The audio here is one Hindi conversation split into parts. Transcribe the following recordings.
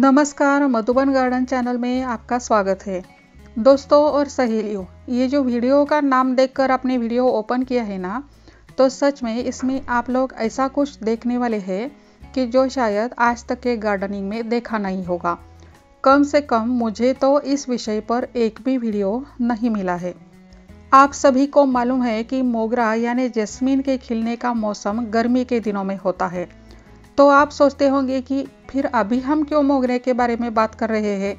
नमस्कार, मधुबन गार्डन चैनल में आपका स्वागत है। दोस्तों और सहेलियों, ये जो वीडियो का नाम देखकर आपने वीडियो ओपन किया है ना, तो सच में इसमें आप लोग ऐसा कुछ देखने वाले हैं कि जो शायद आज तक के गार्डनिंग में देखा नहीं होगा। कम से कम मुझे तो इस विषय पर एक भी वीडियो नहीं मिला है। आप सभी को मालूम है कि मोगरा यानी जैस्मीन के खिलने का मौसम गर्मी के दिनों में होता है। तो आप सोचते होंगे कि फिर अभी हम क्यों मोगरे के बारे में बात कर रहे हैं।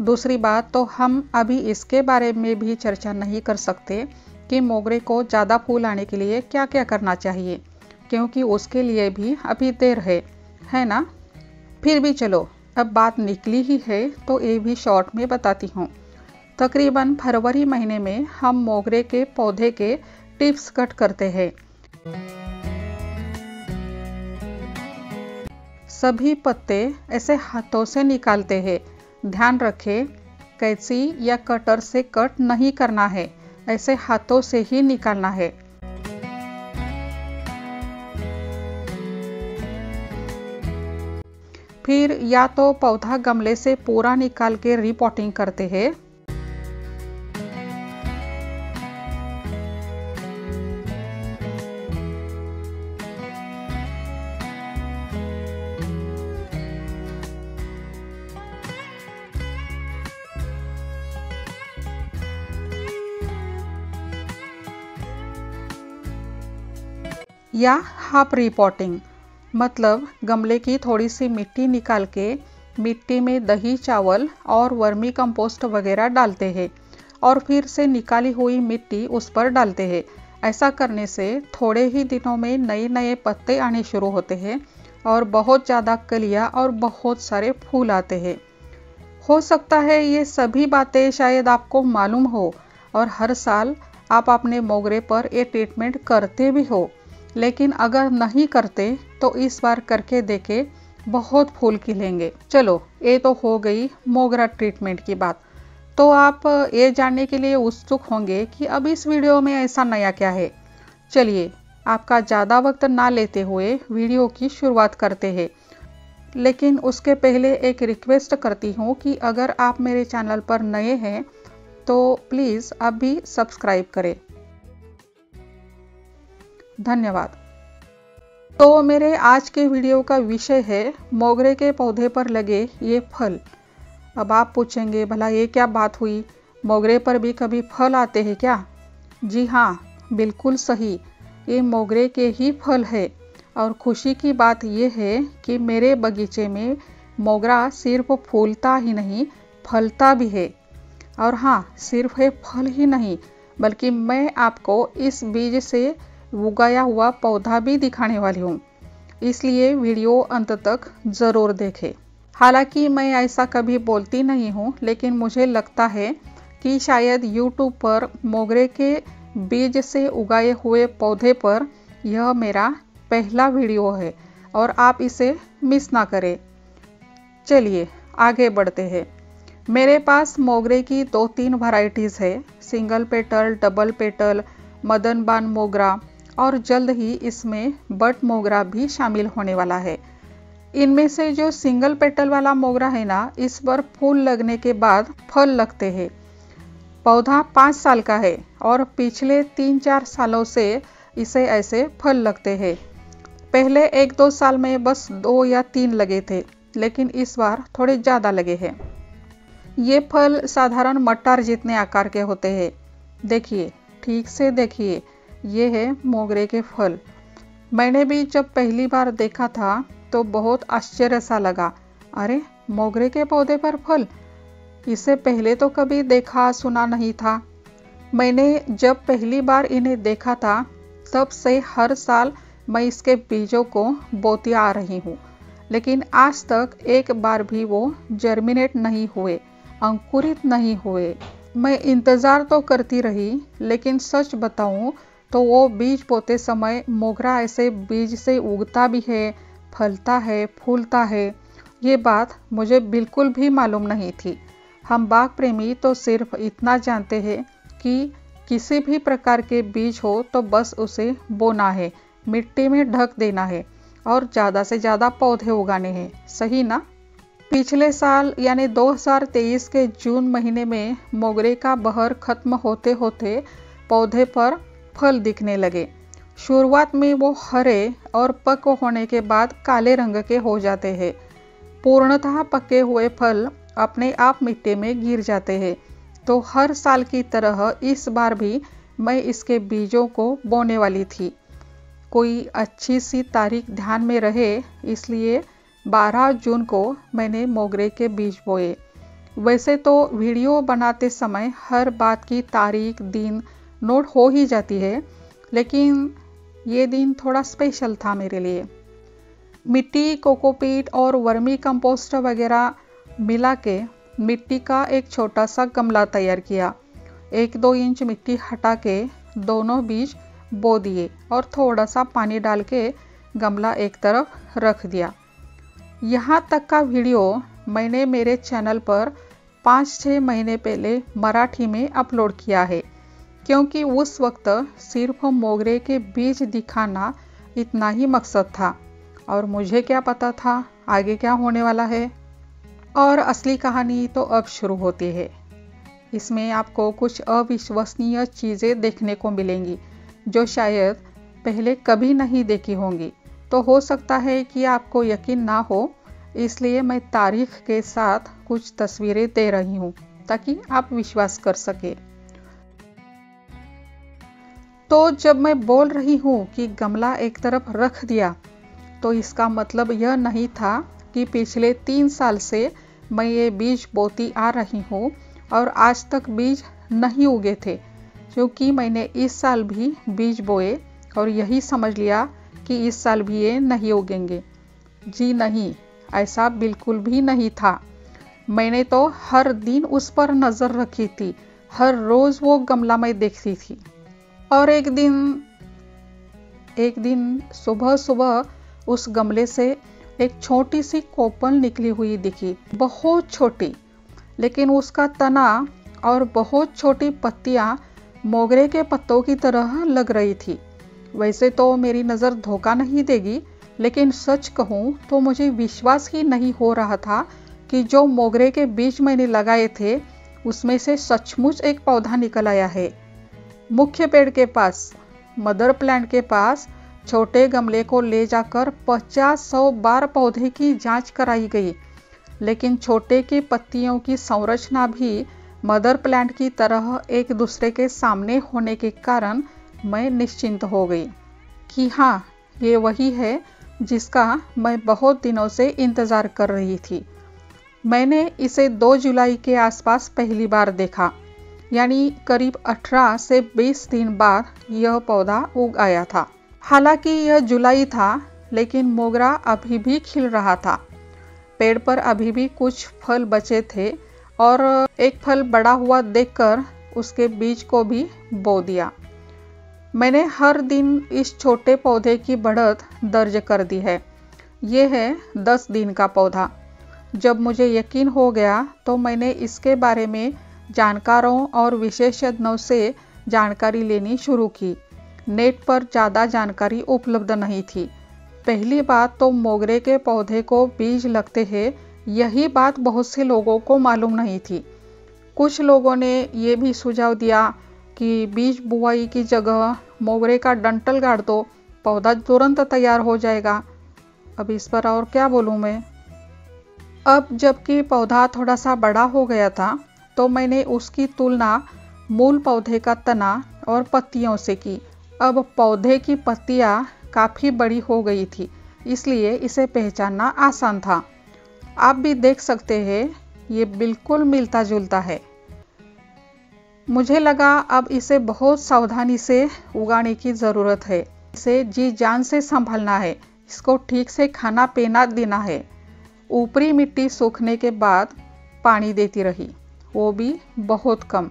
दूसरी बात तो हम अभी इसके बारे में भी चर्चा नहीं कर सकते कि मोगरे को ज़्यादा फूल आने के लिए क्या क्या करना चाहिए, क्योंकि उसके लिए भी अभी देर है ना। फिर भी चलो, अब बात निकली ही है तो ये भी शॉर्ट में बताती हूँ। तकरीबन फरवरी महीने में हम मोगरे के पौधे के टिप्स कट करते हैं। सभी पत्ते ऐसे हाथों से निकालते हैं। ध्यान रखें, कैंची या कटर से कट नहीं करना है, ऐसे हाथों से ही निकालना है। फिर या तो पौधा गमले से पूरा निकाल के रिपोर्टिंग करते हैं, या हाफ रिपोर्टिंग, मतलब गमले की थोड़ी सी मिट्टी निकाल के मिट्टी में दही, चावल और वर्मी कंपोस्ट वगैरह डालते हैं और फिर से निकाली हुई मिट्टी उस पर डालते हैं। ऐसा करने से थोड़े ही दिनों में नए नए पत्ते आने शुरू होते हैं और बहुत ज़्यादा कलियां और बहुत सारे फूल आते हैं। हो सकता है ये सभी बातें शायद आपको मालूम हो और हर साल आप अपने मोगरे पर ये ट्रीटमेंट करते भी हो, लेकिन अगर नहीं करते तो इस बार करके देखे, बहुत फूल खिलेंगे। चलो, ये तो हो गई मोगरा ट्रीटमेंट की बात। तो आप ये जानने के लिए उत्सुक होंगे कि अब इस वीडियो में ऐसा नया क्या है। चलिए, आपका ज़्यादा वक्त ना लेते हुए वीडियो की शुरुआत करते हैं। लेकिन उसके पहले एक रिक्वेस्ट करती हूँ कि अगर आप मेरे चैनल पर नए हैं तो प्लीज़ अभी सब्सक्राइब करें। धन्यवाद। तो मेरे आज के वीडियो का विषय है मोगरे के पौधे पर लगे ये फल। अब आप पूछेंगे, भला ये क्या बात हुई, मोगरे पर भी कभी फल आते हैं क्या? जी हाँ, बिल्कुल सही, ये मोगरे के ही फल है। और खुशी की बात ये है कि मेरे बगीचे में मोगरा सिर्फ फूलता ही नहीं, फलता भी है। और हाँ, सिर्फ है फल ही नहीं, बल्कि मैं आपको इस बीज से उगाया हुआ पौधा भी दिखाने वाली हूँ, इसलिए वीडियो अंत तक ज़रूर देखें। हालांकि मैं ऐसा कभी बोलती नहीं हूँ, लेकिन मुझे लगता है कि शायद YouTube पर मोगरे के बीज से उगाए हुए पौधे पर यह मेरा पहला वीडियो है और आप इसे मिस ना करें। चलिए आगे बढ़ते हैं। मेरे पास मोगरे की 2-3 वैरायटीज़ है, सिंगल पेटल, डबल पेटल, मदनबान मोगरा, और जल्द ही इसमें बट मोगरा भी शामिल होने वाला है। इनमें से जो सिंगल पेटल वाला मोगरा है ना, इस पर फूल लगने के बाद फल लगते हैं। पौधा 5 साल का है और पिछले 3-4 सालों से इसे ऐसे फल लगते हैं। पहले 1-2 साल में बस 2 या 3 लगे थे, लेकिन इस बार थोड़े ज़्यादा लगे हैं। ये फल साधारण मटर जितने आकार के होते हैं। देखिए, ठीक से देखिए, ये है मोगरे के फल। मैंने भी जब पहली बार देखा था तो बहुत आश्चर्य सा लगा। अरे, मोगरे के पौधे पर फल, इससे पहले तो कभी देखा सुना नहीं था। मैंने जब पहली बार इन्हें देखा था तब से हर साल मैं इसके बीजों को बोती आ रही हूँ, लेकिन आज तक एक बार भी वो जर्मिनेट नहीं हुए, अंकुरित नहीं हुए। मैं इंतज़ार तो करती रही, लेकिन सच बताऊँ तो वो बीज बोते समय मोगरा ऐसे बीज से उगता भी है, फलता है, फूलता है, ये बात मुझे बिल्कुल भी मालूम नहीं थी। हम बाग प्रेमी तो सिर्फ इतना जानते हैं कि किसी भी प्रकार के बीज हो तो बस उसे बोना है, मिट्टी में ढक देना है और ज़्यादा से ज़्यादा पौधे उगाने हैं, सही ना? पिछले साल यानी 2023 के जून महीने में मोगरे का बहर खत्म होते होते पौधे पर फल दिखने लगे। शुरुआत में वो हरे और पक होने के बाद काले रंग के हो जाते हैं। पूर्णतः पके हुए फल अपने आप मिट्टी में गिर जाते हैं। तो हर साल की तरह इस बार भी मैं इसके बीजों को बोने वाली थी। कोई अच्छी सी तारीख ध्यान में रहे, इसलिए 12 जून को मैंने मोगरे के बीज बोए। वैसे तो वीडियो बनाते समय हर बात की तारीख दिन नोट हो ही जाती है, लेकिन ये दिन थोड़ा स्पेशल था मेरे लिए। मिट्टी, कोकोपीट और वर्मी कंपोस्ट वगैरह मिला के मिट्टी का एक छोटा सा गमला तैयार किया। 1-2 इंच मिट्टी हटा के दोनों बीज बो दिए और थोड़ा सा पानी डाल के गमला एक तरफ रख दिया। यहाँ तक का वीडियो मैंने मेरे चैनल पर 5-6 महीने पहले मराठी में अपलोड किया है, क्योंकि उस वक्त सिर्फ मोगरे के बीज दिखाना इतना ही मकसद था और मुझे क्या पता था आगे क्या होने वाला है। और असली कहानी तो अब शुरू होती है। इसमें आपको कुछ अविश्वसनीय चीज़ें देखने को मिलेंगी जो शायद पहले कभी नहीं देखी होंगी। तो हो सकता है कि आपको यकीन ना हो, इसलिए मैं तारीख के साथ कुछ तस्वीरें दे रही हूँ ताकि आप विश्वास कर सके। तो जब मैं बोल रही हूँ कि गमला एक तरफ रख दिया, तो इसका मतलब यह नहीं था कि पिछले 3 साल से मैं ये बीज बोती आ रही हूँ और आज तक बीज नहीं उगे थे, क्योंकि मैंने इस साल भी बीज बोए और यही समझ लिया कि इस साल भी ये नहीं उगेंगे। जी नहीं, ऐसा बिल्कुल भी नहीं था। मैंने तो हर दिन उस पर नज़र रखी थी, हर रोज़ वो गमला मैं देखती थी। और एक दिन सुबह सुबह उस गमले से एक छोटी सी कोपल निकली हुई दिखी, बहुत छोटी, लेकिन उसका तना और बहुत छोटी पत्तियां मोगरे के पत्तों की तरह लग रही थी। वैसे तो मेरी नज़र धोखा नहीं देगी, लेकिन सच कहूँ तो मुझे विश्वास ही नहीं हो रहा था कि जो मोगरे के बीज मैंने लगाए थे उसमें से सचमुच एक पौधा निकल आया है। मुख्य पेड़ के पास, मदर प्लांट के पास छोटे गमले को ले जाकर 50-100 बार पौधे की जांच कराई गई, लेकिन छोटे की पत्तियों की संरचना भी मदर प्लांट की तरह एक दूसरे के सामने होने के कारण मैं निश्चिंत हो गई कि हाँ, ये वही है जिसका मैं बहुत दिनों से इंतज़ार कर रही थी। मैंने इसे 2 जुलाई के आसपास पहली बार देखा, यानी करीब 18 से 20 दिन बाद यह पौधा उग आया था। हालांकि यह जुलाई था, लेकिन मोगरा अभी भी खिल रहा था। पेड़ पर अभी भी कुछ फल बचे थे और एक फल बड़ा हुआ देखकर उसके बीज को भी बो दिया। मैंने हर दिन इस छोटे पौधे की बढ़त दर्ज कर दी है। ये है 10 दिन का पौधा। जब मुझे यकीन हो गया तो मैंने इसके बारे में जानकारों और विशेषज्ञों से जानकारी लेनी शुरू की। नेट पर ज़्यादा जानकारी उपलब्ध नहीं थी। पहली बात तो मोगरे के पौधे को बीज लगते हैं, यही बात बहुत से लोगों को मालूम नहीं थी। कुछ लोगों ने ये भी सुझाव दिया कि बीज बुआई की जगह मोगरे का डंठल गाड़ दो, पौधा तुरंत तैयार हो जाएगा। अब इस पर और क्या बोलूँ मैं। अब जबकि पौधा थोड़ा सा बड़ा हो गया था, तो मैंने उसकी तुलना मूल पौधे का तना और पत्तियों से की। अब पौधे की पत्तियां काफ़ी बड़ी हो गई थी, इसलिए इसे पहचानना आसान था। आप भी देख सकते हैं, ये बिल्कुल मिलता जुलता है। मुझे लगा अब इसे बहुत सावधानी से उगाने की ज़रूरत है। इसे जी जान से संभालना है, इसको ठीक से खाना पीना देना है। ऊपरी मिट्टी सूखने के बाद पानी देती रही, वो भी बहुत कम।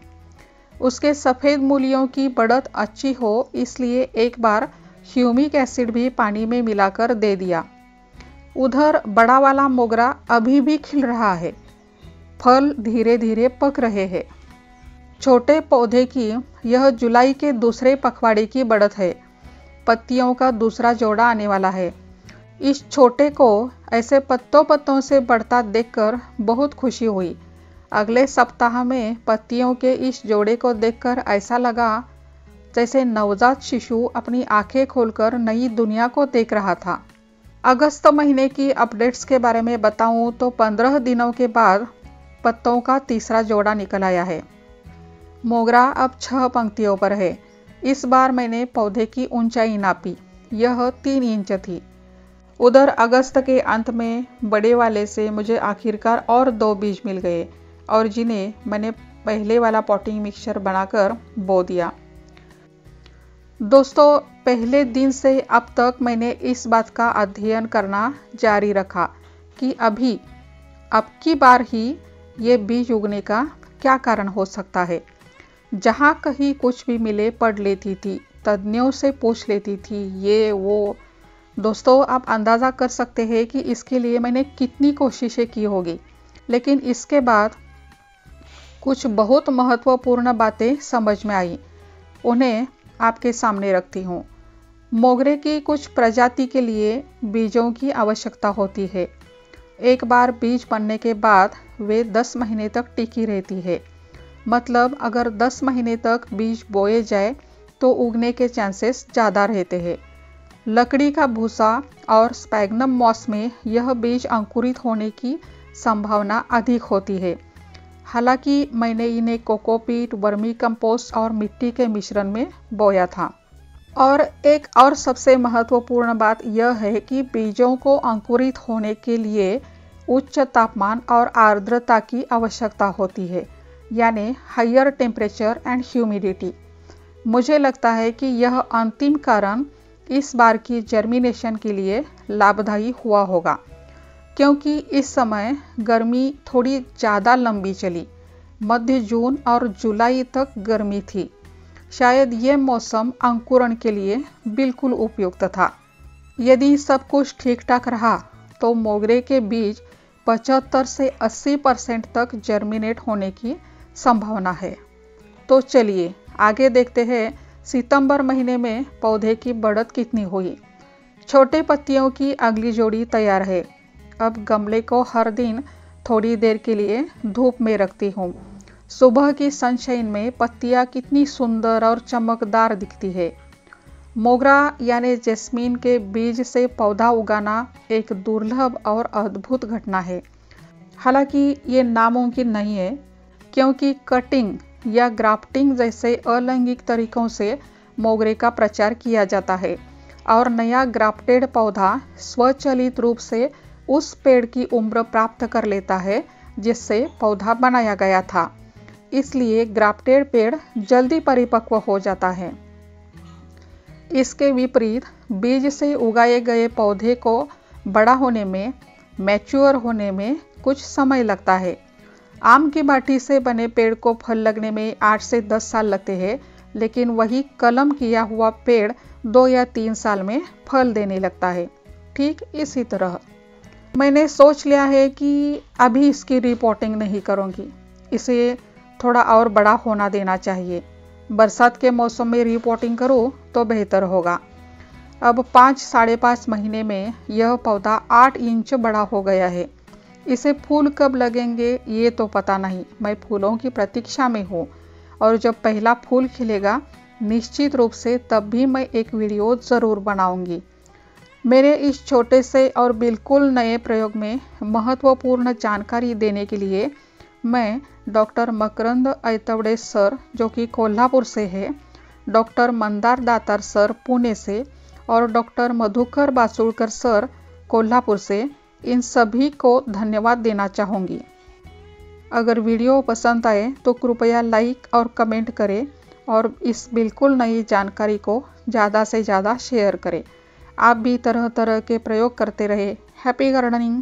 उसके सफ़ेद मूलियों की बढ़त अच्छी हो, इसलिए एक बार ह्यूमिक एसिड भी पानी में मिलाकर दे दिया। उधर बड़ा वाला मोगरा अभी भी खिल रहा है, फल धीरे धीरे पक रहे हैं। छोटे पौधे की यह जुलाई के दूसरे पखवाड़े की बढ़त है। पत्तियों का दूसरा जोड़ा आने वाला है। इस छोटे को ऐसे पत्तों पत्तों से बढ़ता देखकर बहुत खुशी हुई। अगले सप्ताह में पत्तियों के इस जोड़े को देखकर ऐसा लगा जैसे नवजात शिशु अपनी आंखें खोलकर नई दुनिया को देख रहा था। अगस्त महीने की अपडेट्स के बारे में बताऊं तो 15 दिनों के बाद पत्तों का तीसरा जोड़ा निकल आया है। मोगरा अब 6 पंक्तियों पर है। इस बार मैंने पौधे की ऊंचाई नापी, यह 3 इंच थी। उधर अगस्त के अंत में बड़े वाले से मुझे आखिरकार और 2 बीज मिल गए और जिन्हें मैंने पहले वाला पॉटिंग मिक्सचर बनाकर बो दिया। दोस्तों, पहले दिन से अब तक मैंने इस बात का अध्ययन करना जारी रखा कि अब की बार ही ये बीज उगने का क्या कारण हो सकता है। जहाँ कहीं कुछ भी मिले पढ़ लेती थी, तज्ञों से पूछ लेती थी, ये वो। दोस्तों, आप अंदाज़ा कर सकते हैं कि इसके लिए मैंने कितनी कोशिशें की होगी। लेकिन इसके बाद कुछ बहुत महत्वपूर्ण बातें समझ में आई, उन्हें आपके सामने रखती हूँ। मोगरे की कुछ प्रजाति के लिए बीजों की आवश्यकता होती है। एक बार बीज बनने के बाद वे 10 महीने तक टिकी रहती है। मतलब अगर 10 महीने तक बीज बोए जाए तो उगने के चांसेस ज़्यादा रहते हैं। लकड़ी का भूसा और स्पैग्नम मॉस में यह बीज अंकुरित होने की संभावना अधिक होती है। हालांकि मैंने इन्हें कोकोपीट, वर्मी कंपोस्ट और मिट्टी के मिश्रण में बोया था। और एक और सबसे महत्वपूर्ण बात यह है कि बीजों को अंकुरित होने के लिए उच्च तापमान और आर्द्रता की आवश्यकता होती है, यानी हायर टेम्परेचर एंड ह्यूमिडिटी। मुझे लगता है कि यह अंतिम कारण इस बार की जर्मिनेशन के लिए लाभदायी हुआ होगा, क्योंकि इस समय गर्मी थोड़ी ज़्यादा लंबी चली। मध्य जून और जुलाई तक गर्मी थी। शायद ये मौसम अंकुरण के लिए बिल्कुल उपयुक्त था। यदि सब कुछ ठीक ठाक रहा तो मोगरे के बीज 75 से 80% तक जर्मिनेट होने की संभावना है। तो चलिए आगे देखते हैं सितंबर महीने में पौधे की बढ़त कितनी हुई। छोटे पत्तियों की अगली जोड़ी तैयार है। अब गमले को हर दिन थोड़ी देर के लिए धूप में रखती हूँ। सुबह की सनशाइन में पत्तियाँ कितनी सुंदर और चमकदार दिखती है। मोगरा यानी जैस्मीन के बीज से पौधा उगाना एक दुर्लभ और अद्भुत घटना है। हालांकि ये नामुमकिन नहीं है, क्योंकि कटिंग या ग्राफ्टिंग जैसे अलैंगिक तरीकों से मोगरे का प्रचार किया जाता है और नया ग्राफ्टेड पौधा स्वचालित रूप से उस पेड़ की उम्र प्राप्त कर लेता है जिससे पौधा बनाया गया था। इसलिए ग्राफ्टेड पेड़ जल्दी परिपक्व हो जाता है। इसके विपरीत बीज से उगाए गए पौधे को बड़ा होने में, मैच्योर होने में कुछ समय लगता है। आम की बाटी से बने पेड़ को फल लगने में 8 से 10 साल लगते हैं, लेकिन वही कलम किया हुआ पेड़ 2 या 3 साल में फल देने लगता है। ठीक इसी तरह मैंने सोच लिया है कि अभी इसकी रिपोर्टिंग नहीं करूँगी, इसे थोड़ा और बड़ा होना देना चाहिए। बरसात के मौसम में रिपोर्टिंग करूँ तो बेहतर होगा। अब 5-5.5 महीने में यह पौधा 8 इंच बड़ा हो गया है। इसे फूल कब लगेंगे ये तो पता नहीं। मैं फूलों की प्रतीक्षा में हूँ और जब पहला फूल खिलेगा निश्चित रूप से तब भी मैं एक वीडियो ज़रूर बनाऊंगी। मेरे इस छोटे से और बिल्कुल नए प्रयोग में महत्वपूर्ण जानकारी देने के लिए मैं डॉक्टर मकरंद ऐतवडे सर, जो कि कोल्हापुर से है, डॉक्टर मंदार दातार सर पुणे से और डॉक्टर मधुकर बासुळकर सर कोल्हापुर से, इन सभी को धन्यवाद देना चाहूँगी। अगर वीडियो पसंद आए तो कृपया लाइक और कमेंट करें और इस बिल्कुल नई जानकारी को ज़्यादा से ज़्यादा शेयर करें। आप भी तरह तरह के प्रयोग करते रहे। Happy gardening.